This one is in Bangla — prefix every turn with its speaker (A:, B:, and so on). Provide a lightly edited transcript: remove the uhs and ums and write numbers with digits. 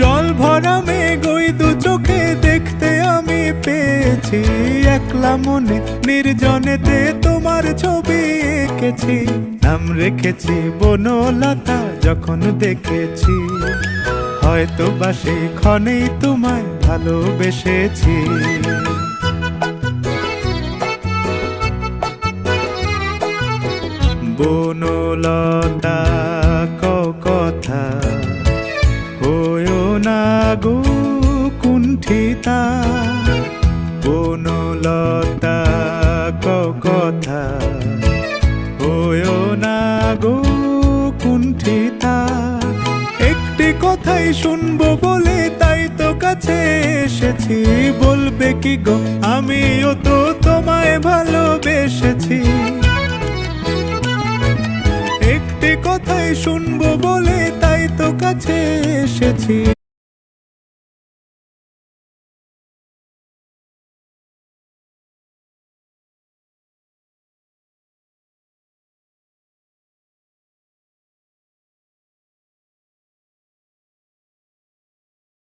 A: জল ভরা মেঘ ওই দু চোখে দেখতে আমি পেয়েছি, একলা মনে নির্জনেতে তোমার ছবি এঁকেছি। নাম রেখেছি বনলতা যখন দেখেছি, হয়তো বা সেই ক্ষণেই তোমায় ভালোবেসেছি। বনলতা কথা হয়ো না গো কুণ্ঠিতা, বনলতা কথা হয়ো না গো কুণ্ঠিতা। একটি কথাই শুনবো বলে তাই তো কাছে এসেছি, বলবে কি গো আমিও তো তোমায় ভালোবেসেছি। একটি কথাই শুনবো বলে তাই তো কাছে এসেছি,